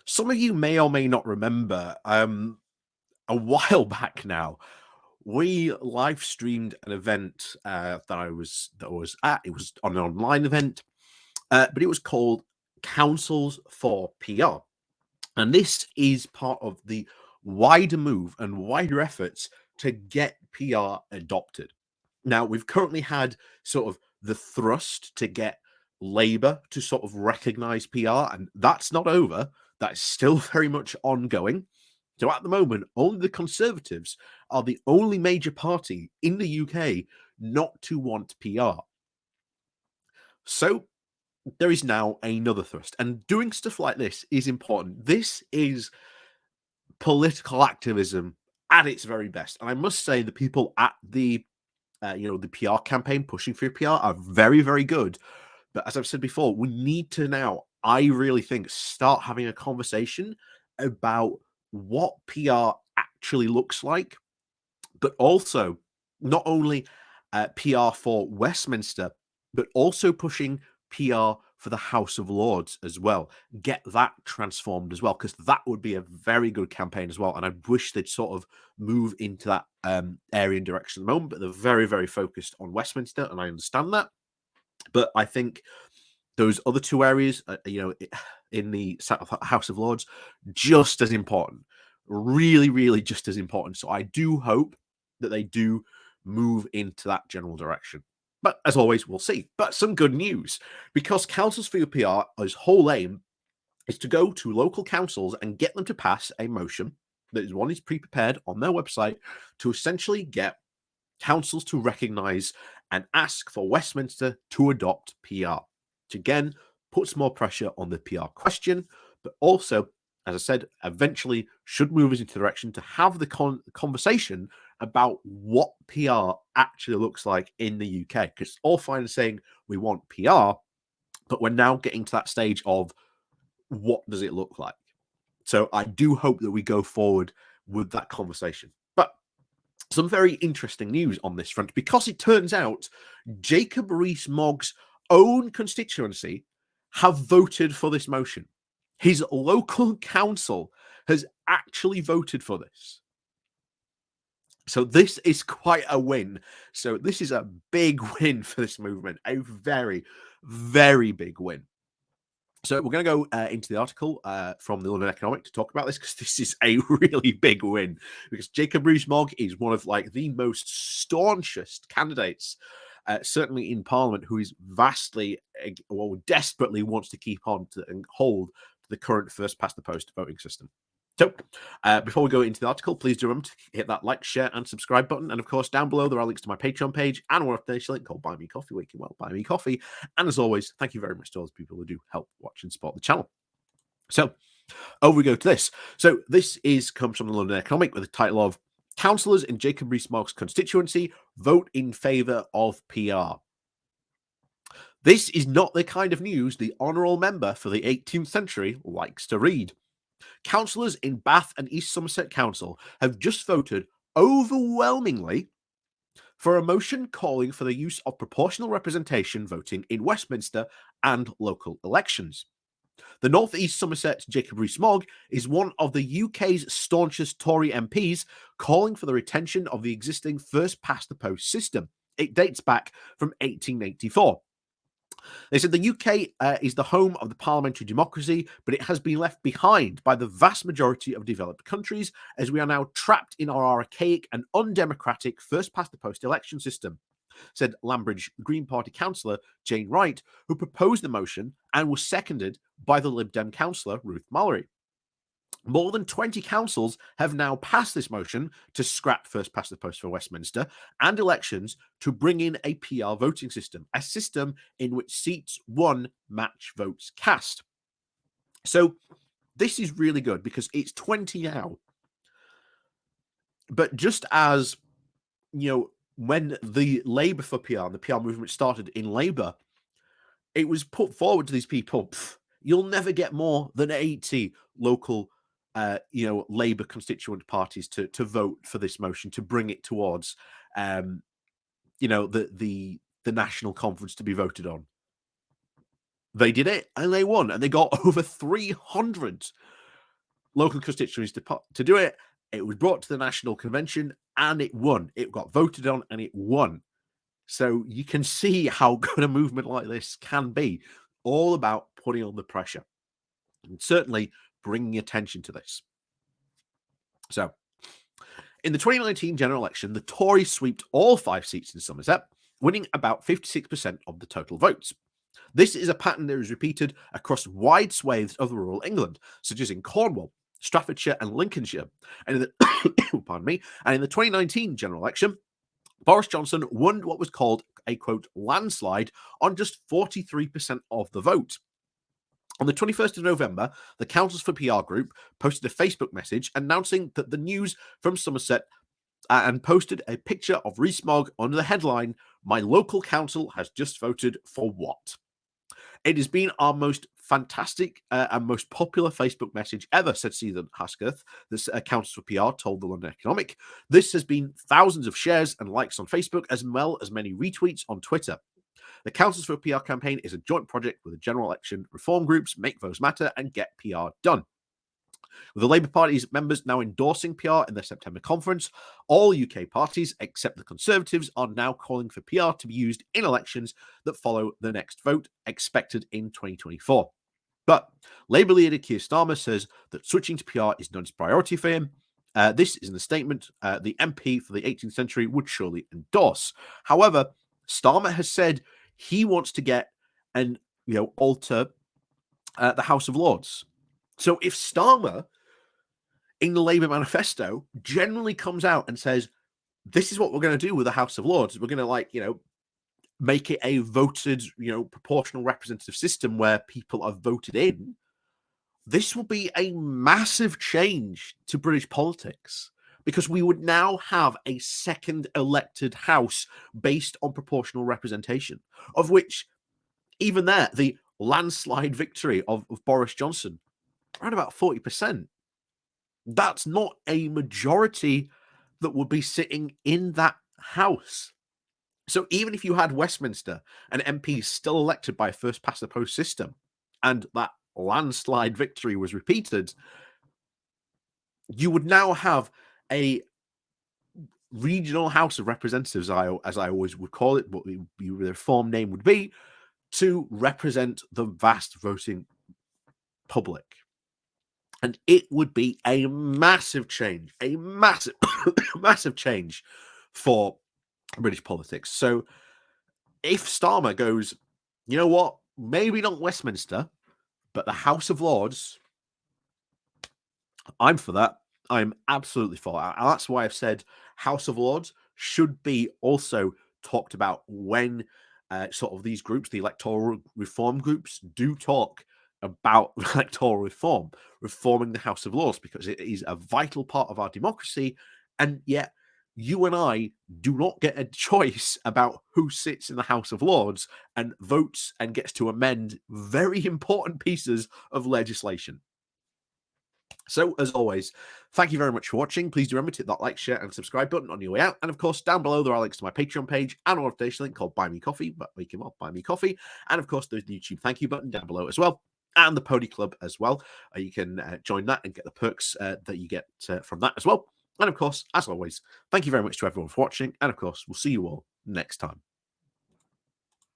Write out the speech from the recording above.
Some of you may or may not remember, a while back now, we live streamed an event that I was at. It was an online event, but it was called Councils for PR, and this is part of the wider move and wider efforts to get PR adopted. Now, we've currently had sort of the thrust to get Labour to sort of recognise PR, and that's not over. That's still very much ongoing. So at the moment, only the Conservatives are the only major party in the UK not to want PR. So there is now another thrust, and doing stuff like this is important. This is political activism at its very best, and I must say the people at the the PR campaign pushing for PR are very, very good. But as I've said before, we need to now, I really think, start having a conversation about what PR actually looks like, but also not only PR for Westminster, but also pushing PR for the House of Lords as well. Get that transformed as well, because that would be a very good campaign as well. And I wish they'd sort of move into that area and direction at the moment, but they're very, very focused on Westminster, and I understand that. But I think those other two areas, in the House of Lords, just as important. Really, really just as important. So I do hope that they do move into that general direction. But as always, we'll see. But some good news, because Councils for PR's whole aim is to go to local councils and get them to pass a motion that is pre-prepared on their website to essentially get councils to recognise and ask for Westminster to adopt PR, which again puts more pressure on the PR question, but also, as I said, eventually should move us into the direction to have the conversation about what PR actually looks like in the UK. Because it's all fine saying we want PR, but we're now getting to that stage of what does it look like? So I do hope that we go forward with that conversation. But some very interesting news on this front, because it turns out Jacob Rees Mogg's own constituency have voted for this motion. His local council has actually voted for this. So this is quite a win. So this is a big win for this movement, a very, very big win. So we're going to go into the article from the London Economic to talk about this, because this is a really big win, because Jacob Rees Mogg is one of the most staunchest candidates, certainly in Parliament, who is vastly, desperately wants to keep on to and hold the current first past the post voting system. So, before we go into the article, please do remember to hit that like, share, and subscribe button. And of course, down below, there are links to my Patreon page and a donation link called Buy Me Coffee, where you can buy me coffee. And as always, thank you very much to all those people who do help watch and support the channel. So, over we go to this. So, this comes from the London Economic with the title of Councillors in Jacob Rees Mogg's constituency vote in favour of PR. This is not the kind of news the honourable member for the 18th century likes to read. Councillors in Bath and East Somerset Council have just voted overwhelmingly for a motion calling for the use of proportional representation voting in Westminster and local elections. The North East Somerset Jacob Rees Mogg is one of the UK's staunchest Tory MPs, calling for the retention of the existing first past the post system. It dates back from 1884. They said the UK is the home of the parliamentary democracy, but it has been left behind by the vast majority of developed countries, as we are now trapped in our archaic and undemocratic first past the post election system, said Lambridge Green Party councillor Jane Wright, who proposed the motion and was seconded by the Lib Dem councillor Ruth Mallory. More than 20 councils have now passed this motion to scrap first past the post for Westminster and elections to bring in a PR voting system, a system in which seats won match votes cast. So this is really good because it's 20 now. But just as, when the Labour for PR and the PR movement started in Labour, it was put forward to these people, you'll never get more than 80 local Labour constituent parties to vote for this motion to bring it towards, the national conference to be voted on. They did it and they won, and they got over 300 local constituencies to do it. It was brought to the National Convention and it won. It got voted on and it won. So you can see how good a movement like this can be, all about putting on the pressure and certainly bringing attention to this. So in the 2019 general election, the Tories swept all 5 seats in Somerset, winning about 56% of the total votes. This is a pattern that is repeated across wide swathes of rural England, such as in Cornwall, Staffordshire, and Lincolnshire. And in the, pardon me, and in the 2019 general election, Boris Johnson won what was called a, quote, landslide on just 43% of the vote. On the 21st of November, the Councillors for PR group posted a Facebook message announcing that the news from Somerset and posted a picture of Rees Mogg under the headline, "My local council has just voted for what?" It has been our most fantastic and most popular Facebook message ever, said Stephen Hasketh, the Councillors for PR told the London Economic. This has been thousands of shares and likes on Facebook, as well as many retweets on Twitter. The Councillors for PR campaign is a joint project with the general election reform groups Make Votes Matter and Get PR Done. With the Labour Party's members now endorsing PR in their September conference, all UK parties, except the Conservatives, are now calling for PR to be used in elections that follow the next vote, expected in 2024. But Labour leader Keir Starmer says that switching to PR is not his priority for him. This is in the statement the MP for the 18th century would surely endorse. However, Starmer has said he wants to get and alter the House of Lords. So if Starmer in the Labour manifesto generally comes out and says, this is what we're going to do with the House of Lords, we're going to make it a voted, proportional representative system where people are voted in, this will be a massive change to British politics, because we would now have a second elected house based on proportional representation, of which even there, the landslide victory of Boris Johnson, around about 40%. That's not a majority that would be sitting in that house. So even if you had Westminster and MPs still elected by a first past the post system, and that landslide victory was repeated, you would now have a regional House of Representatives, as I always would call it, what the form name would be, to represent the vast voting public. And it would be a massive change, a massive, massive change for British politics. So if Starmer goes, you know what, maybe not Westminster, but the House of Lords, I'm for that. I'm absolutely for that. And that's why I've said House of Lords should be also talked about when sort of these groups, the electoral reform groups, do talk about electoral reform, reforming the House of Lords, because it is a vital part of our democracy. And yet you and I do not get a choice about who sits in the House of Lords and votes and gets to amend very important pieces of legislation. So, as always, thank you very much for watching. Please do remember to hit that like, share, and subscribe button on your way out. And of course, down below, there are links to my Patreon page and a notification link called Buy Me Coffee, but make him up, Buy Me Coffee. And of course, there's the YouTube thank you button down below as well, and the Pody Club as well. You can join that and get the perks that you get from that as well. And of course, as always, thank you very much to everyone for watching. And of course, we'll see you all next time.